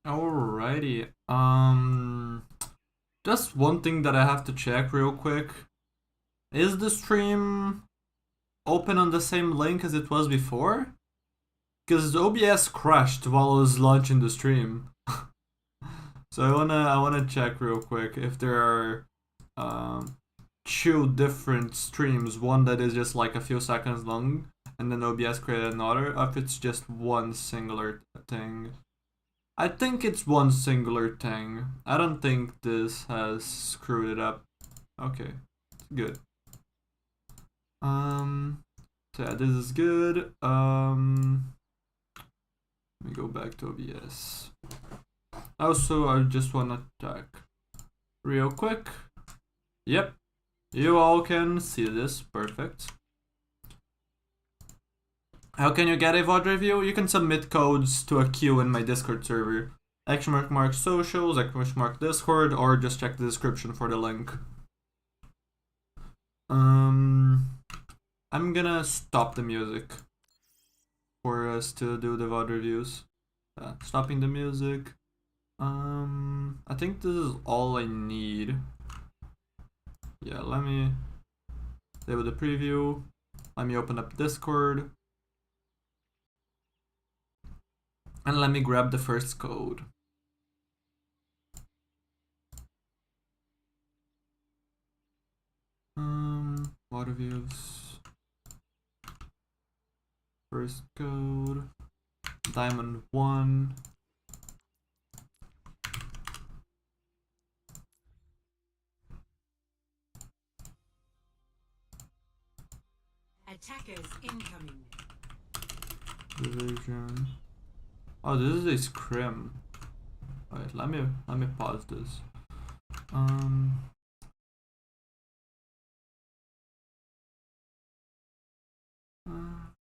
Alrighty. Just one thing that I have to check real quick. Is the stream open on the same link as it was before? Because OBS crashed while I was launching the stream. So I wanna check real quick if there are two different streams, one that is just like a few seconds long, and then OBS created another, or if it's just one singular thing. I think it's one singular thing. I don't think this has screwed it up. Okay, good. So yeah, this is good. Let me go back to OBS. Also, I just wanna check real quick. Yep, you all can see this. Perfect. How can you get a VOD review? You can submit codes to a queue in my Discord server. !mark socials, !mark Discord, or just check the description for the link. I'm gonna stop the music for us to do the VOD reviews. Stopping the music. I think this is all I need. Yeah, let me save the preview. Let me open up Discord. And let me grab the first code. VOD reviews. First code. Diamond 1. Attackers incoming. Division. Oh, this is a scrim. Wait, let me pause this.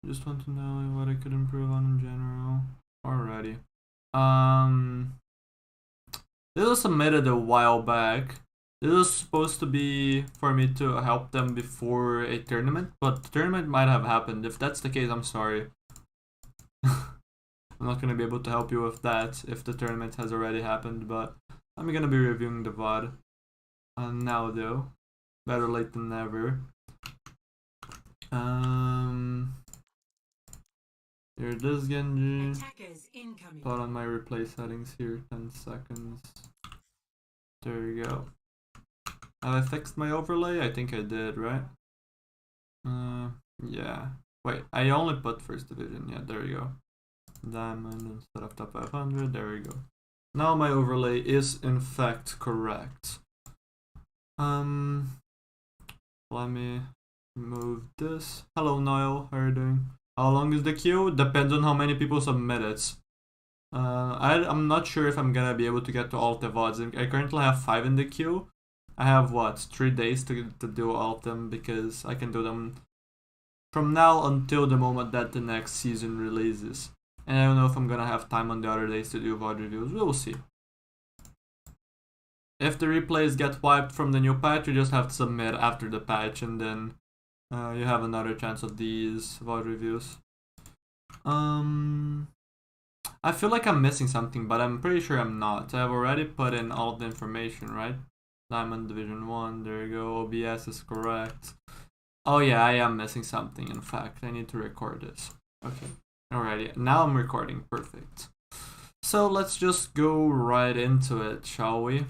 Just want to know what I could improve on in general. Alrighty. This was submitted a while back. This was supposed to be for me to help them before a tournament, but the tournament might have happened. If that's the case, I'm sorry. I'm not gonna be able to help you with that if the tournament has already happened, but I'm gonna be reviewing the VOD. Now though. Better late than never. Here it is, Genji. Put on my replay settings here, 10 seconds. There you go. Have I fixed my overlay? I think I did, right? Yeah. Wait, I only put first division. Yeah, there you go. Diamond instead of top 500. There we go. Now my overlay is in fact correct. Let me move this. Hello Noel, how are you doing? How long is the queue? Depends on how many people submit it. I'm not sure if I'm gonna be able to get to all the VODs. I currently have 5 in the queue. I have what, 3 days to do all of them because I can do them from now until the moment that the next season releases. And I don't know if I'm gonna have time on the other days to do VOD reviews. We'll see. If the replays get wiped from the new patch, you just have to submit after the patch, and then you have another chance of these VOD reviews. I feel like I'm missing something, but I'm pretty sure I'm not. I've already put in all the information, right? Diamond Division 1, there you go. OBS is correct. Oh yeah, I am missing something, in fact. I need to record this. Okay. Alrighty, now I'm recording. Perfect. So let's just go right into it, shall we?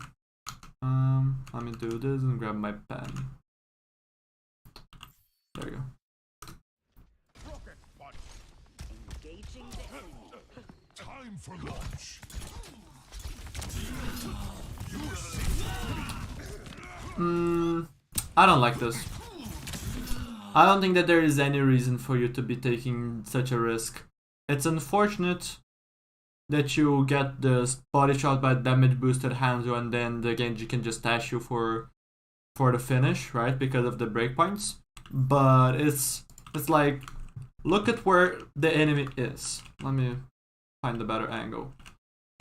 Let me do this and grab my pen. There you go. Engaging the enemy. Time for launch. I don't like this. I don't think that there is any reason for you to be taking such a risk. It's unfortunate that you get the body shot by damage boosted Hanzo and then the Genji can just dash you for the finish, right? Because of the breakpoints. But it's like, look at where the enemy is. Let me find a better angle.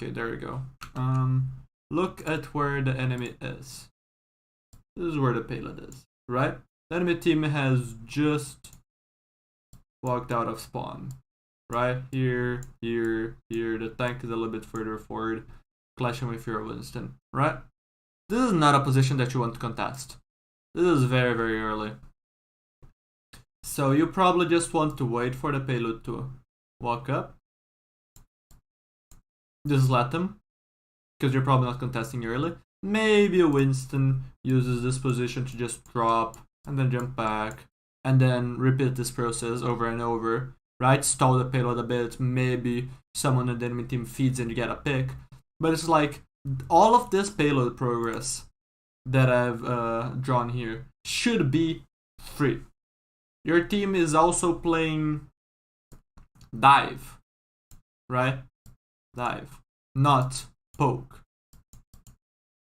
Okay, there we go. Look at where the enemy is. This is where the payload is, right? The enemy team has just walked out of spawn, right? Here, here, here. The tank is a little bit further forward, clashing with your Winston, right? This is not a position that you want to contest. This is very, very early. So you probably just want to wait for the payload to walk up. Just let them, because you're probably not contesting early. Maybe a Winston uses this position to just drop and then jump back and then repeat this process over and over, right? Stall the payload a bit, maybe someone in the enemy team feeds and you get a pick. But it's like all of this payload progress that I've drawn here should be free. Your team is also playing dive, right? Dive, not poke.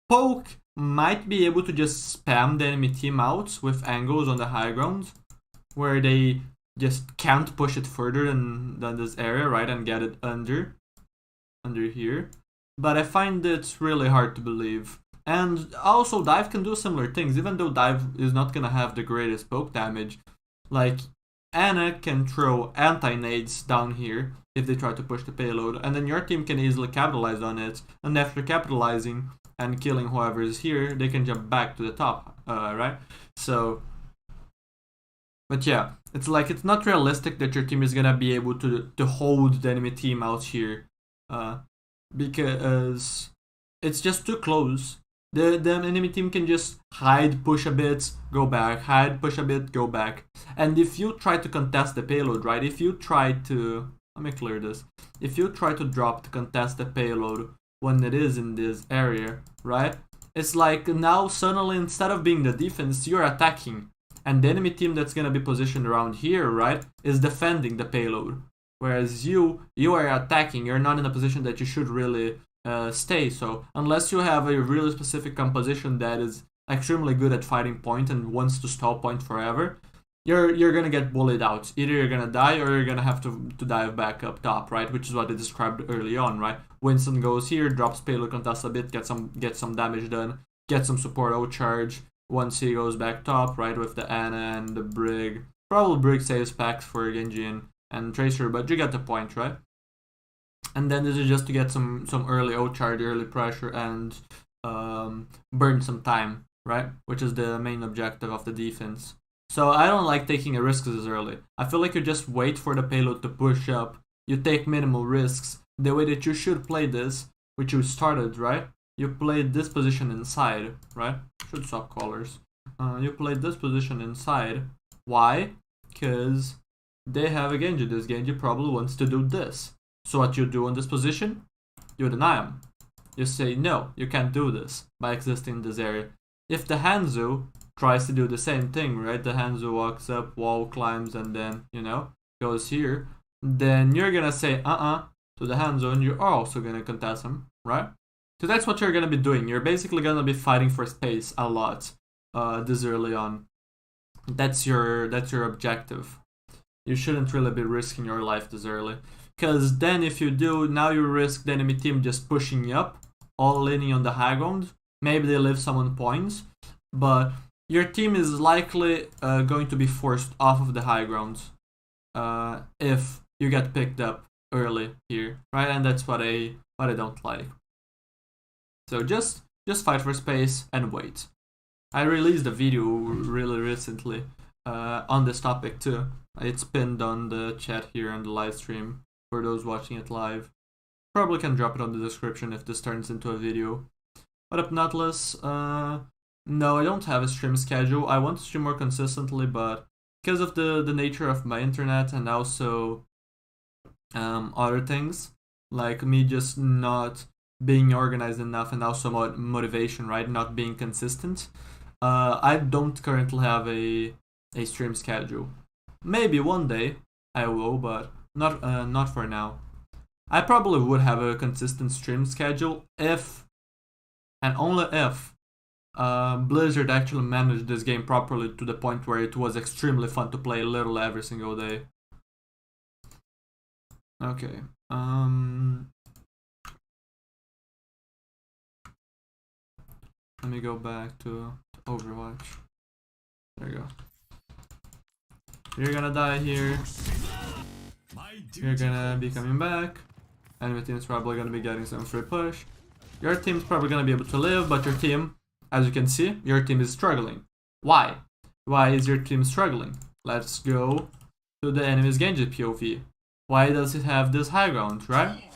Poke might be able to just spam the enemy team out with angles on the high ground, where they just can't push it further than this area, right? And get it under here. But I find it really hard to believe. And also dive can do similar things, even though dive is not gonna have the greatest poke damage. Like, Ana can throw anti-nades down here if they try to push the payload, and then your team can easily capitalize on it, and after capitalizing and killing whoever is here, they can jump back to the top, right? So, but yeah, it's like, it's not realistic that your team is gonna be able to hold the enemy team out here, because it's just too close. The enemy team can just hide, push a bit, go back, hide, push a bit, go back. And if you try to contest the payload, right? If you try to, let me clear this. If you try to drop to contest the payload when it is in this area, right? It's like now suddenly instead of being the defense, you're attacking. And the enemy team that's gonna be positioned around here, right, is defending the payload. Whereas you are attacking, you're not in a position that you should really stay. So unless you have a really specific composition that is extremely good at fighting point and wants to stall point forever, you're gonna get bullied out. Either you're gonna die or you're gonna have to dive back up top, right? Which is what I described early on, right? Winston goes here, drops payload, contests a bit, get some damage done, get some support out charge. Once he goes back top, right, with the Ana and the Brig. Probably Brig saves packs for Genji and Tracer, but you get the point, right? And then this is just to get some early outcharge, early pressure, and burn some time, right? Which is the main objective of the defense. So I don't like taking a risk this early. I feel like you just wait for the payload to push up. You take minimal risks. The way that you should play this, which you started, right? You played this position inside, right? Should swap colors. You played this position inside. Why? Because they have a Genji. This Genji probably wants to do this. So what you do in this position? You deny him. You say, no, you can't do this by existing in this area. If the Hanzo tries to do the same thing, right? The Hanzo walks up, wall climbs, and then, goes here. Then you're gonna say, to the Hanzo, and you're also gonna contest him, right? So that's what you're gonna be doing. You're basically gonna be fighting for space a lot this early on. That's your objective. You shouldn't really be risking your life this early. Because then if you do, now you risk the enemy team just pushing you up, all leaning on the high ground. Maybe they leave some on points, but your team is likely going to be forced off of the high ground if you get picked up early here, right? And that's what I don't like. So just fight for space and wait. I released a video really recently on this topic too. It's pinned on the chat here on the live stream for those watching it live. Probably can drop it on the description if this turns into a video. What up, Nutless? No, I don't have a stream schedule. I want to stream more consistently, but because of the nature of my internet and also other things, like me just not being organized enough and also motivation, right? Not being consistent. I don't currently have a stream schedule. Maybe one day I will, but not for now. I probably would have a consistent stream schedule if, and only if, Blizzard actually managed this game properly to the point where it was extremely fun to play literally every single day. Okay. Let me go back to Overwatch. There you go. You're gonna die here. You're gonna be coming back. Enemy team's probably gonna be getting some free push. Your team's probably gonna be able to live, but your team, as you can see, your team is struggling. Why? Why is your team struggling? Let's go to the enemy's Genji POV. Why does it have this high ground, right?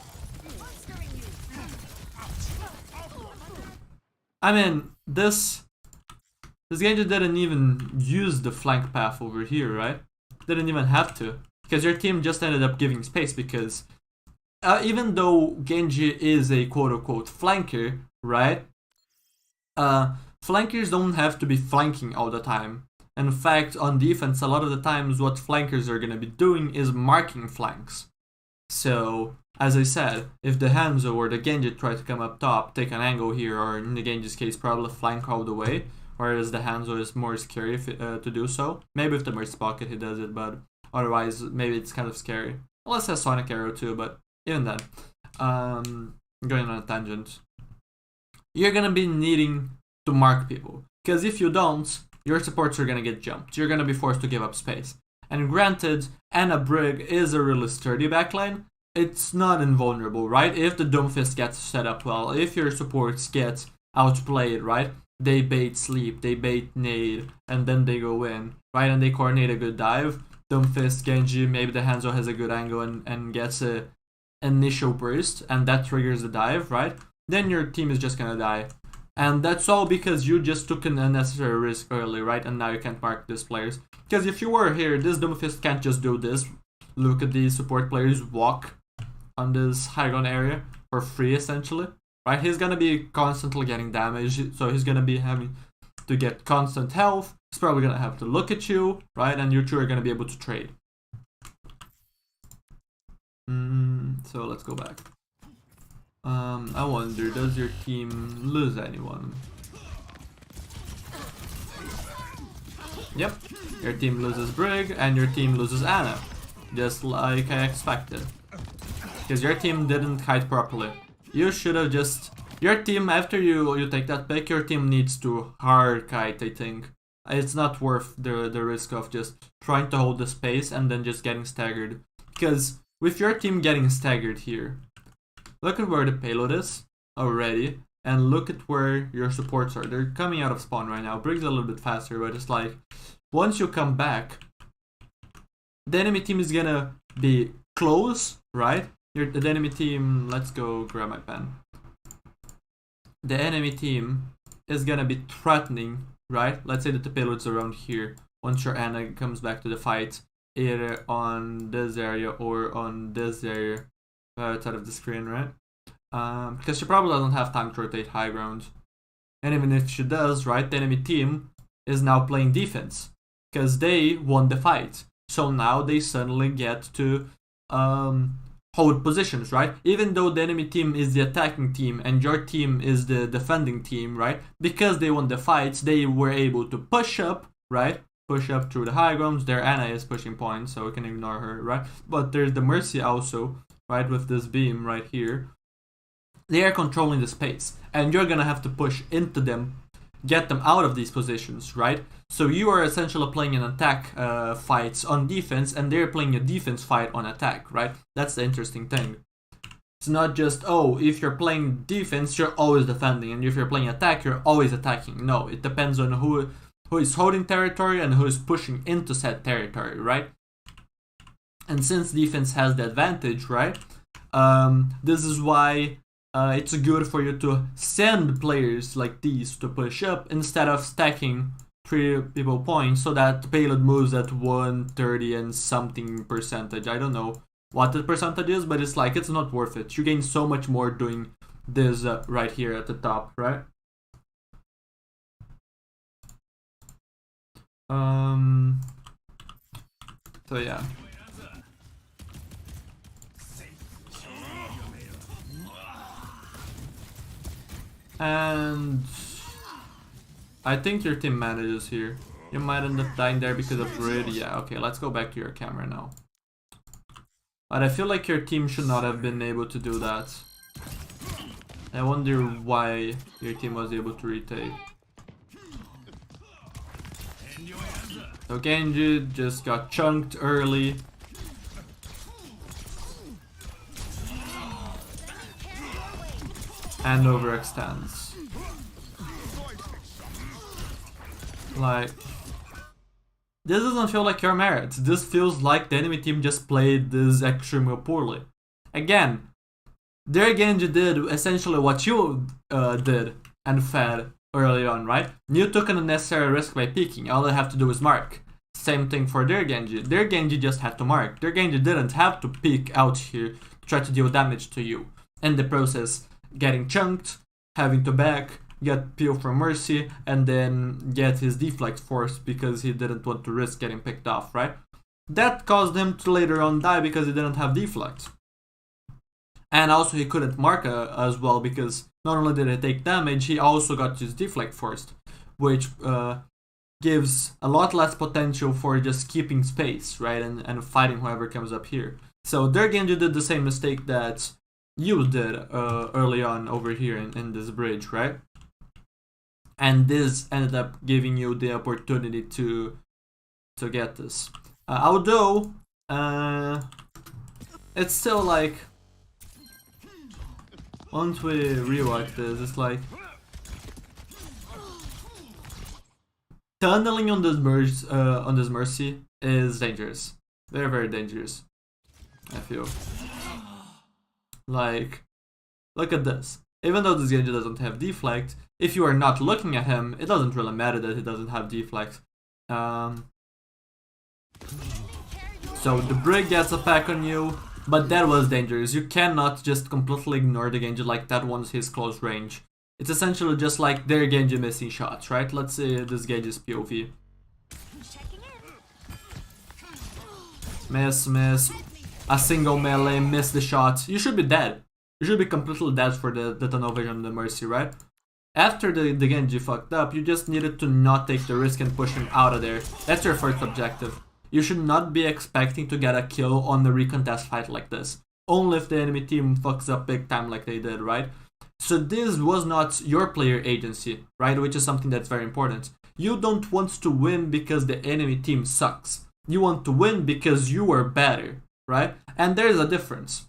I mean, this Genji didn't even use the flank path over here, right? Didn't even have to. Because your team just ended up giving space because even though Genji is a quote-unquote flanker, right? Flankers don't have to be flanking all the time. In fact, on defense, a lot of the times what flankers are going to be doing is marking flanks. So, as I said, if the Hanzo or the Genji try to come up top, take an angle here, or in the Genji's case, probably flank all the way, whereas the Hanzo is more scary to do so. Maybe with the Mercy Pocket he does it, but otherwise, maybe it's kind of scary. Unless it has Sonic Arrow too, but even then. Going on a tangent. You're gonna be needing to mark people. Because if you don't, your supports are gonna get jumped. You're gonna be forced to give up space. And granted, Ana Brig is a really sturdy backline. It's not invulnerable, right? If the Doomfist gets set up well, if your supports get outplayed, right? They bait sleep, they bait nade, and then they go in, right? And they coordinate a good dive. Doomfist, Genji, maybe the Hanzo has a good angle and gets a initial burst, and that triggers the dive, right? Then your team is just gonna die. And that's all because you just took an unnecessary risk early, right? And now you can't mark these players. Because if you were here, this Doomfist can't just do this. Look at these support players walk on this high ground area for free, essentially. Right? He's gonna be constantly getting damage, so he's gonna be having to get constant health. He's probably gonna have to look at you, right? And you two are gonna be able to trade. So let's go back. I wonder, does your team lose anyone? Yep, your team loses Brig and your team loses Ana. Just like I expected. Because your team didn't kite properly. You should have just... Your team, after you take that pick, your team needs to hard kite, I think. It's not worth the risk of just trying to hold the space and then just getting staggered. Because with your team getting staggered here, look at where the payload is already, and look at where your supports are. They're coming out of spawn right now. Brig's a little bit faster, but it's like, once you come back, the enemy team is gonna be close, right? The enemy team, let's go grab my pen. The enemy team is gonna be threatening, right? Let's say that the payload's around here. Once your Ana comes back to the fight, either on this area or on this area outside of the screen, right? Because she probably doesn't have time to rotate high ground. And even if she does, right, the enemy team is now playing defense. Because they won the fight. So now they suddenly get to hold positions, right? Even though the enemy team is the attacking team and your team is the defending team, right? Because they won the fights, they were able to push up, right? Push up through the high grounds. Their Ana is pushing points, so we can ignore her, right? But there's the Mercy also, right, with this beam right here. They are controlling the space, and you're gonna have to push into them, get them out of these positions, right? So you are essentially playing an attack fights on defense, and they're playing a defense fight on attack, right? That's the interesting thing. It's not just, oh, if you're playing defense, you're always defending, and if you're playing attack, you're always attacking. No, it depends on who is holding territory and who is pushing into said territory, right? And since defense has the advantage, right? This is why it's good for you to send players like these to push up instead of stacking 3 people points so that the payload moves at 130 and something percentage. I don't know what the percentage is, but it's like, it's not worth it. You gain so much more doing this right here at the top, right? So yeah. And I think your team manages here. You might end up dying there because of grid. Yeah, okay, let's go back to your camera now. But I feel like your team should not have been able to do that. I wonder why your team was able to retake. So Genji just got chunked early. and overextends. Like, this doesn't feel like your merit. This feels like the enemy team just played this extremely poorly. Again, their Genji did essentially what you did and fed early on, right? You took an unnecessary risk by peeking. All they have to do is mark. Same thing for their Genji. Their Genji just had to mark. Their Genji didn't have to peek out here to try to deal damage to you. In the process, getting chunked, having to back, get peel from Mercy, and then get his deflect forced because he didn't want to risk getting picked off, right? That caused him to later on die because he didn't have deflect. And also he couldn't mark as well because not only did he take damage, he also got his deflect forced, which gives a lot less potential for just keeping space, right? And fighting whoever comes up here. So their Genji did the same mistake that you did early on over here in this bridge, right? And this ended up giving you the opportunity to get this. Although it's still like, once we rewatch this, it's like tunneling on this Mercy is dangerous. Very, very dangerous, I feel. Like, look at this. Even though this Genji doesn't have deflect, if you are not looking at him, it doesn't really matter that he doesn't have deflect. So the Brig gets a pack on you, but that was dangerous. You cannot just completely ignore the Genji like that once he's close range. It's essentially just like their Genji missing shots, right? Let's say this Genji's POV. Miss. A single melee, miss the shot. You should be dead. You should be completely dead for the tunnel vision on the Mercy, right? After the Genji fucked up, you just needed to not take the risk and push him out of there. That's your first objective. You should not be expecting to get a kill on the recontest fight like this. Only if the enemy team fucks up big time like they did, right? So this was not your player agency, right? Which is something that's very important. You don't want to win because the enemy team sucks. You want to win because you are better, right? And there's a difference.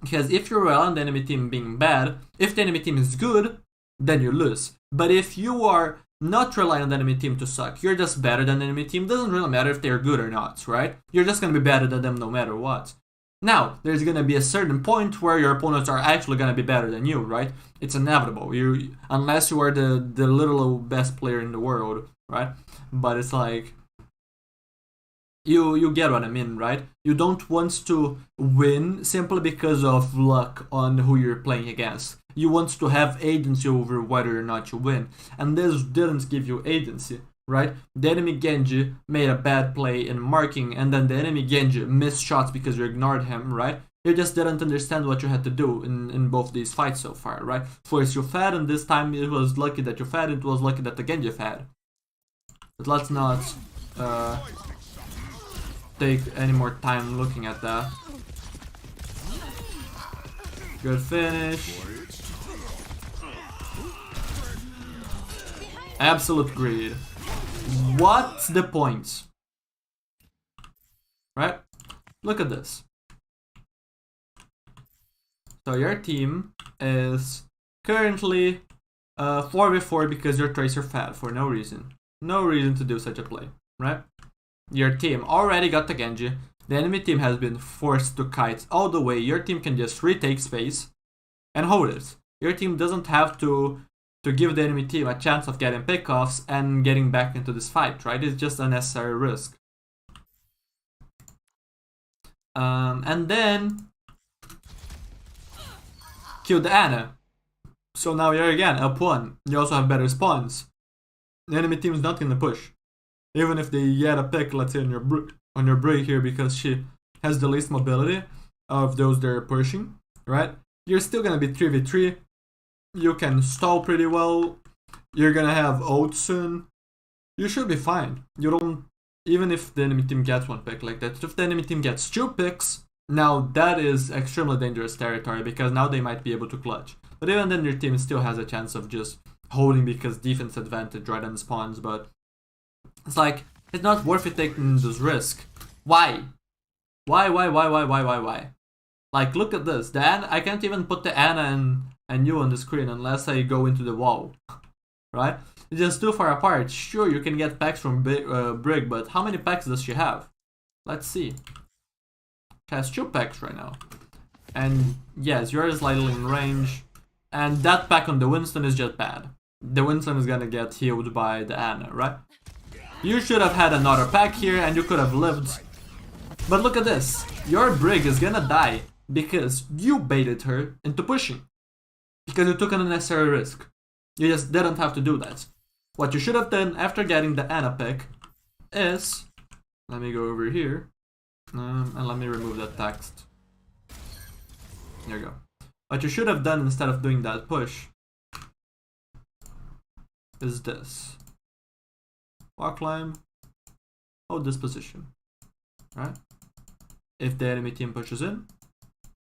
Because if you rely on the enemy team being bad, if the enemy team is good, then you lose. But if you are not relying on the enemy team to suck, you're just better than the enemy team, doesn't really matter if they're good or not, right? You're just gonna be better than them no matter what. Now, there's gonna be a certain point where your opponents are actually gonna be better than you, right? It's inevitable. Unless you are the literal best player in the world, right? But it's like, you get what I mean, right? You don't want to win simply because of luck on who you're playing against. You want to have agency over whether or not you win. And this didn't give you agency, right? The enemy Genji made a bad play in marking, and then the enemy Genji missed shots because you ignored him, right? You just didn't understand what you had to do in both these fights so far, right? First you fed, and this time it was lucky that you fed, it was lucky that the Genji fed. But let's not take any more time looking at that. Good finish. Absolute greed. What's the point? Right? Look at this. So your team is currently 4v4 because your Tracer fed for no reason. No reason to do such a play, right? Your team already got the Genji. The enemy team has been forced to kite all the way. Your team can just retake space and hold it. Your team doesn't have to give the enemy team a chance of getting pickoffs and getting back into this fight, right? It's just a necessary risk. And then kill the Ana. So now you're again up 1. You also have better spawns. The enemy team is not gonna push. Even if they get a pick, let's say on your Brig here, because she has the least mobility of those they're pushing, right? You're still gonna be 3v3. You can stall pretty well. You're gonna have ult soon. You should be fine. You don't, even if the enemy team gets one pick like that. If the enemy team gets 2 picks, now that is extremely dangerous territory because now they might be able to clutch. But even then your team still has a chance of just holding because defense advantage right on spawns, but it's like, it's not worth it taking this risk. Why? Why? Like, look at this. I can't even put the Ana and you on the screen unless I go into the wall, right? It's just too far apart. Sure, you can get packs from Brig, but how many packs does she have? Let's see. She has 2 packs right now. And yes, you're slightly in range. And that pack on the Winston is just bad. The Winston is gonna get healed by the Ana, right? You should have had another pack here and you could have lived. But look at this. Your Brig is gonna die because you baited her into pushing. Because you took an unnecessary risk. You just didn't have to do that. What you should have done after getting the Ana pick is... Let me go over here. And let me remove that text. There you go. What you should have done instead of doing that push is this. Wall climb. Hold this position. Right? If the enemy team pushes in,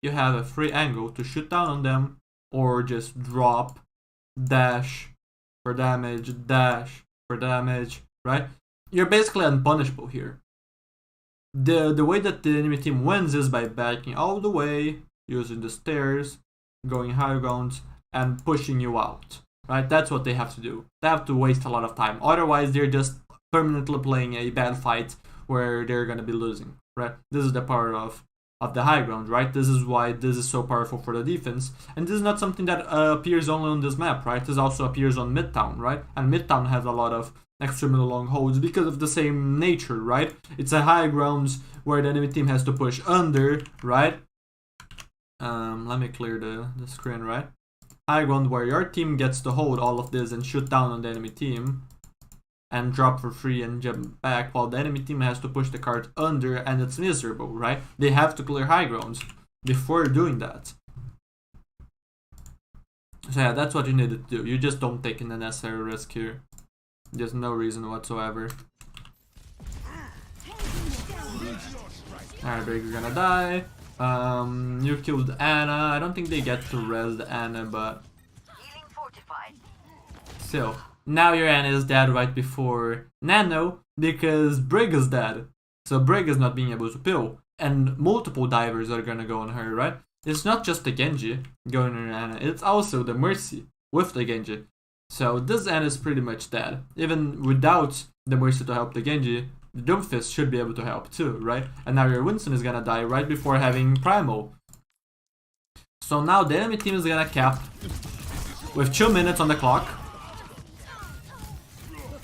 you have a free angle to shoot down on them or just drop, dash for damage, right? You're basically unpunishable here. The way that the enemy team wins is by backing all the way, using the stairs, going high grounds, and pushing you out, right? That's what they have to do. They have to waste a lot of time. Otherwise, they're just permanently playing a bad fight where they're gonna be losing, right? This is the power of the high ground, right? This is why this is so powerful for the defense. And this is not something that appears only on this map, right? This also appears on Midtown, right? And Midtown has a lot of extremely long holds because of the same nature, right? It's a high ground where the enemy team has to push under, right? Let me clear the screen, right? High ground where your team gets to hold all of this and shoot down on the enemy team and drop for free and jump back while the enemy team has to push the cart under, and it's miserable, right? They have to clear high grounds before doing that. So yeah, that's what you needed to do. You just don't take an unnecessary risk here. There's no reason whatsoever. Alright, Brig, you're gonna die. You killed Ana. I don't think they get to res the Ana, but still. Now your Ana is dead right before Nano because Brig is dead. So Brig is not being able to pill. And multiple divers are gonna go on her, right? It's not just the Genji going on Ana, it's also the Mercy with the Genji. So this Ana is pretty much dead. Even without the Mercy to help the Genji, the Doomfist should be able to help too, right? And now your Winston is gonna die right before having Primal. So now the enemy team is gonna cap with 2 minutes on the clock.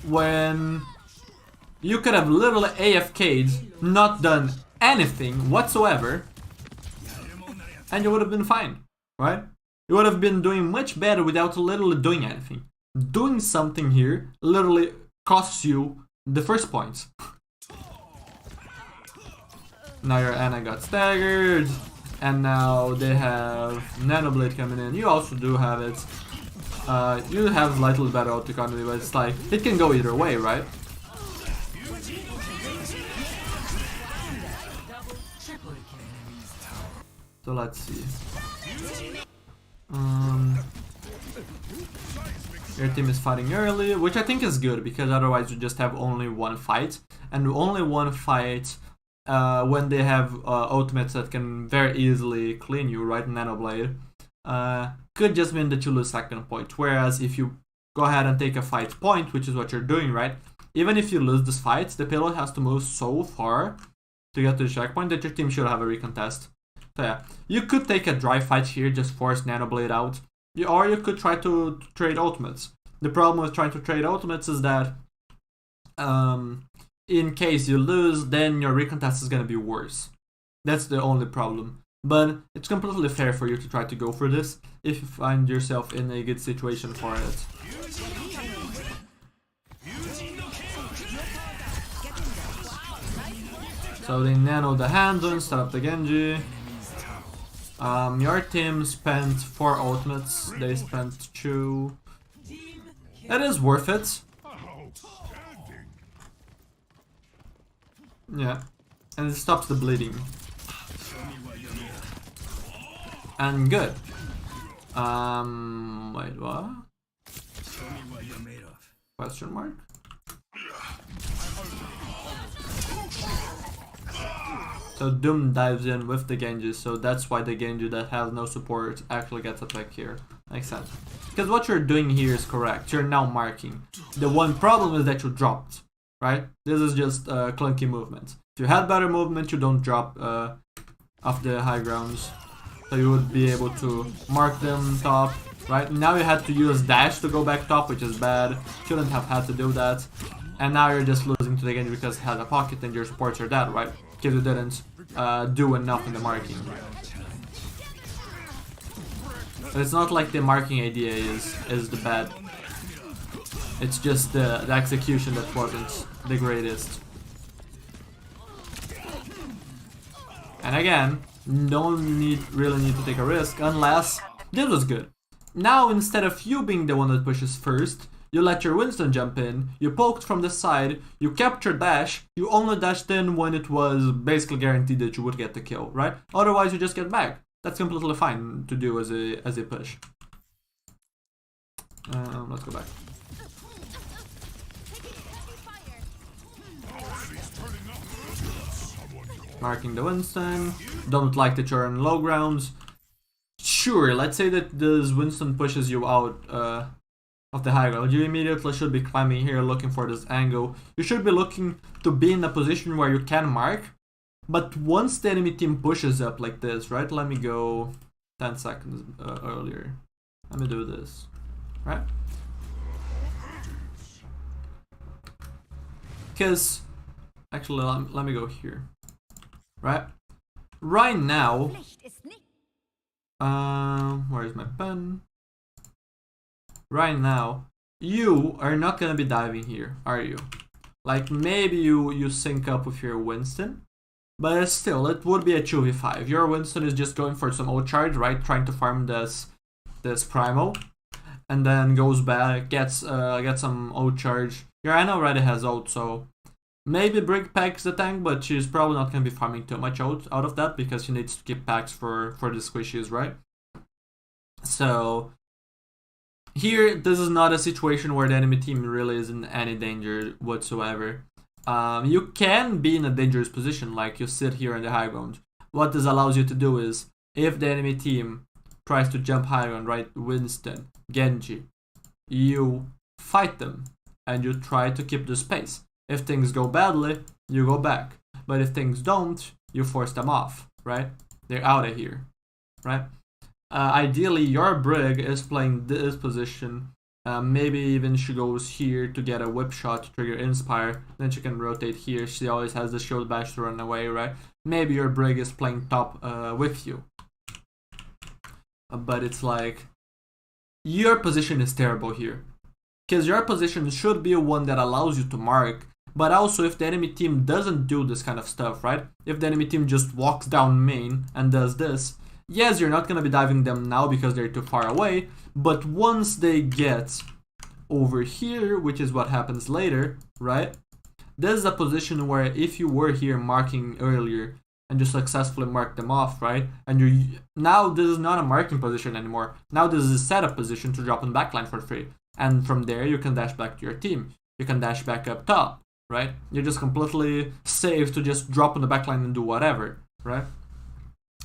When you could have literally AFK'd, not done anything whatsoever, and you would have been fine, right? You would have been doing much better without literally doing anything. Doing something here literally costs you the first points. Now your Ana got staggered, and now they have Nanoblade coming in. You also do have it. You have slightly better ult economy, but it's like, it can go either way, right? So let's see. Your team is fighting early, which I think is good, because otherwise you just have only one fight. And only one fight when they have ultimates that can very easily clean you, right? Nanoblade. Could just mean that you lose second point. Whereas if you go ahead and take a fight point, which is what you're doing, right? Even if you lose this fight, the payload has to move so far to get to the checkpoint that your team should have a recontest. So yeah, you could take a dry fight here, just force Nanoblade out. Or you could try to trade ultimates. The problem with trying to trade ultimates is that in case you lose, then your recontest is gonna be worse. That's the only problem. But it's completely fair for you to try to go for this if you find yourself in a good situation for it. So they nano the Hanzo instead of the Genji. Your team spent 4 ultimates, they spent 2. That is worth it. Yeah, and it stops the bleeding. And good. Wait, what? Question mark? So Doom dives in with the Genji, so that's why the Genji that has no support actually gets attacked here. Makes sense. Because what you're doing here is correct. You're now marking. The one problem is that you dropped, right? This is just clunky movement. If you had better movement, you don't drop off the high grounds. So you would be able to mark them top, right? Now you had to use dash to go back top, which is bad. Shouldn't have had to do that. And now you're just losing to the Genji because it has a pocket and your supports are dead, right? Because you didn't do enough in the marking. But it's not like the marking idea is the bad. It's just the execution that wasn't the greatest. And again, really need to take a risk unless this was good. Now instead of you being the one that pushes first, you let your Winston jump in, you poked from the side, you kept your dash, you only dashed in when it was basically guaranteed that you would get the kill, right? Otherwise you just get back. That's completely fine to do as a push. Let's go back. Marking the Winston. Don't like that you're on low grounds. Sure, let's say that this Winston pushes you out of the high ground. You immediately should be climbing here looking for this angle. You should be looking to be in a position where you can mark. But once the enemy team pushes up like this, right? Let me go 10 seconds earlier. Let me do this, right? Because, actually, let me go here, right? Right now, where's my pen? Right now, you are not gonna be diving here, are you? Like maybe you sync up with your Winston. But still, it would be a 2v5. Your Winston is just going for some ult charge, right? Trying to farm this Primal. And then goes back, gets some ult charge. Your Ana already has ult, so maybe Brig packs the tank, but she's probably not going to be farming too much ult out of that because she needs to keep packs for the squishies, right? So here, this is not a situation where the enemy team really is in any danger whatsoever. You can be in a dangerous position, like you sit here in the high ground. What this allows you to do is, if the enemy team tries to jump high ground, right, Winston, Genji, you fight them, and you try to keep the space. If things go badly, you go back. But if things don't, you force them off, right? They're out of here, right? Ideally, your Brig is playing this position. Maybe even she goes here to get a whip shot to trigger Inspire. Then she can rotate here. She always has the shield bash to run away, right? Maybe your Brig is playing top with you. But it's like, your position is terrible here. Because your position should be one that allows you to mark. But also if the enemy team doesn't do this kind of stuff, right? If the enemy team just walks down main and does this, yes, you're not going to be diving them now because they're too far away, but once they get over here, which is what happens later, right? This is a position where if you were here marking earlier and you successfully mark them off, right? And now this is not a marking position anymore. Now this is a setup position to drop in backline for free. And from there you can dash back to your team. You can dash back up top, right? You're just completely safe to just drop on the backline and do whatever, right?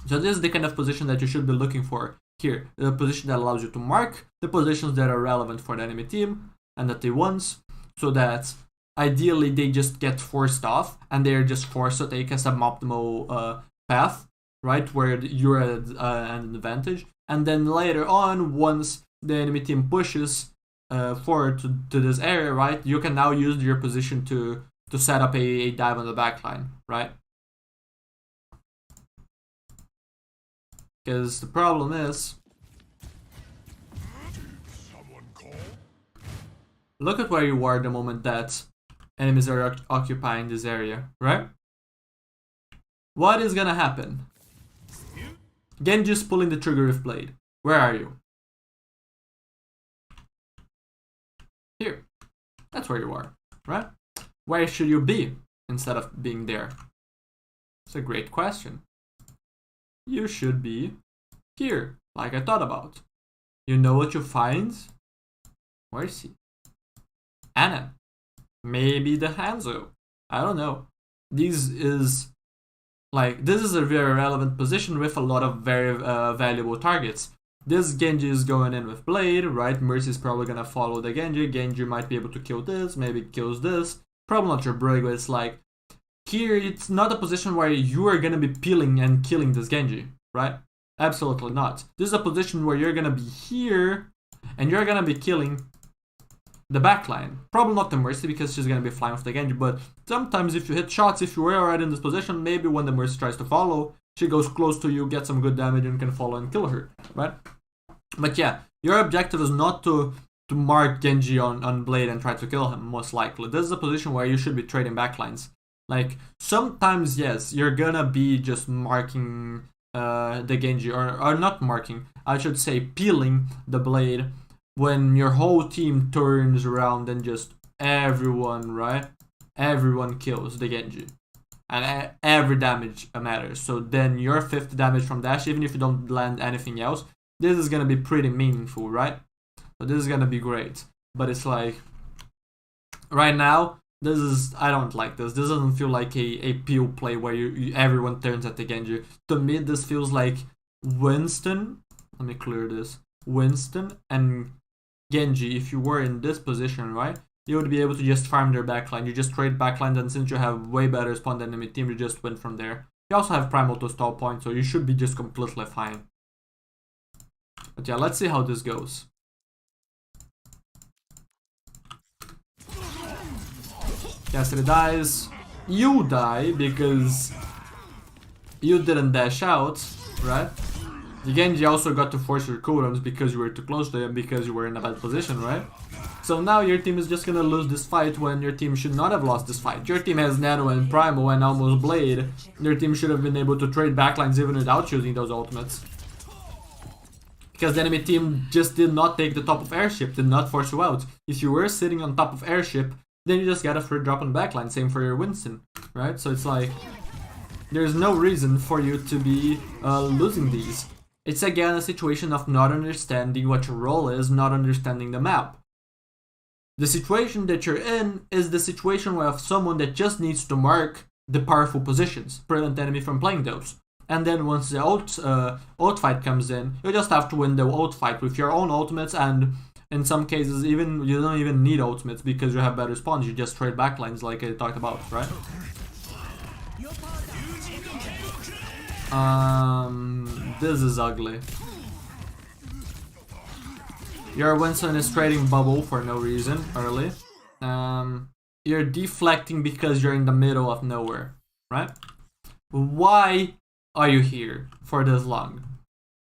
So this is the kind of position that you should be looking for here. The position that allows you to mark the positions that are relevant for the enemy team and that they want, so that ideally they just get forced off and they're just forced to take a suboptimal path, right, where you're at an advantage. And then later on, once the enemy team pushes forward to this area, right, you can now use your position to set up a dive on the backline, right? Because the problem is, look at where you are the moment that enemies are occupying this area, right? What is gonna happen? Genji's pulling the trigger with blade. Where are you? Here. That's where you are, right? Where should you be instead of being there? It's a great question. You should be here, like I thought about. You know what you find? Where is he? Ana. Maybe the Hanzo. I don't know. This is Like, this is a very relevant position with a lot of very valuable targets. This Genji is going in with Blade, right? Mercy is probably gonna follow the Genji. Genji might be able to kill this, maybe kills this. Probably not your break, but it's like, here it's not a position where you are gonna be peeling and killing this Genji, right? Absolutely not. This is a position where you're gonna be here, and you're gonna be killing the backline. Probably not the Mercy because she's gonna be flying with the Genji, but sometimes if you hit shots, if you were already in this position, maybe when the Mercy tries to follow, she goes close to you, gets some good damage, and can follow and kill her, right? But yeah, your objective is not to mark Genji on Blade and try to kill him, most likely. This is a position where you should be trading backlines. Like, sometimes, yes, you're gonna be just marking the Genji, or not marking, I should say peeling the Blade when your whole team turns around and just everyone, right? Everyone kills the Genji. And every damage matters. So then your 50 damage from dash, even if you don't land anything else, this is gonna be pretty meaningful, right? So this is gonna be great. But it's like, right now, I don't like this. This doesn't feel like a peel play where everyone turns at the Genji. To me, this feels like Winston. Let me clear this. Winston and Genji, if you were in this position, right? You would be able to just farm their backline. You just trade backlines, and since you have way better spawn than enemy team, you just win from there. You also have primal to stall point, so you should be just completely fine. But yeah, let's see how this goes. Cassidy dies. You die because you didn't dash out, right? The Genji also got to force your cooldowns because you were too close to him, because you were in a bad position, right? So now your team is just gonna lose this fight when your team should not have lost this fight. Your team has Nano and Primal and almost Blade. Your team should have been able to trade backlines even without using those ultimates. Because the enemy team just did not take the top of airship, did not force you out. If you were sitting on top of airship, then you just got a free drop on backline. Same for your Winston, right? So it's like, there's no reason for you to be losing these. It's again a situation of not understanding what your role is, not understanding the map. The situation that you're in is the situation where of someone that just needs to mark the powerful positions, prevent enemy from playing those. And then once the ult fight comes in, you just have to win the ult fight with your own ultimates, and in some cases even you don't even need ultimates because you have better spawns, you just trade backlines like I talked about, right? This is ugly. Your Winston is trading bubble for no reason early. You're deflecting because you're in the middle of nowhere, right? Why are you here for this long?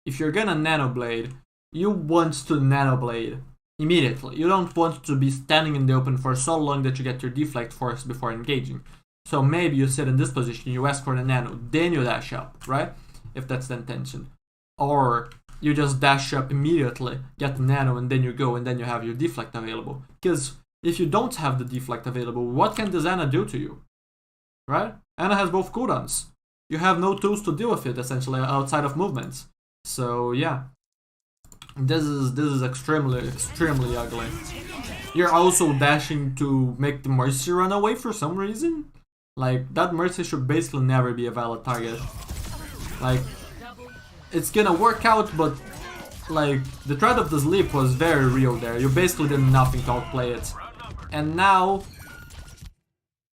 If you're gonna nanoblade, you want to nanoblade immediately. You don't want to be standing in the open for so long that you get your deflect forced before engaging. So maybe you sit in this position, you ask for the nano, then you dash up, right? If that's the intention. Or you just dash up immediately, get the nano, and then you go, and then you have your deflect available. Because if you don't have the deflect available, what can this Ana do to you? Right? Ana has both cooldowns. You have no tools to deal with it, essentially, outside of movements. So yeah, this is extremely ugly. You're also dashing to make the Mercy run away for some reason. Like, that Mercy should basically never be a valid target. Like, it's gonna work out, but like, the threat of the sleep was very real there. You basically did nothing to outplay it. And now,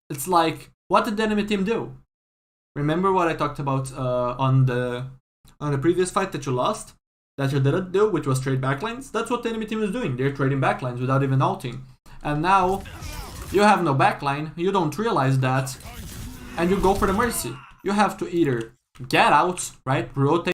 it's like, what did the enemy team do? Remember what I talked about on the previous fight that you lost? That you didn't do, which was trade backlines? That's what the enemy team is doing. They're trading backlines without even ulting. And now, you have no backline, you don't realize that, and you go for the Mercy. You have to either get out, right, rotate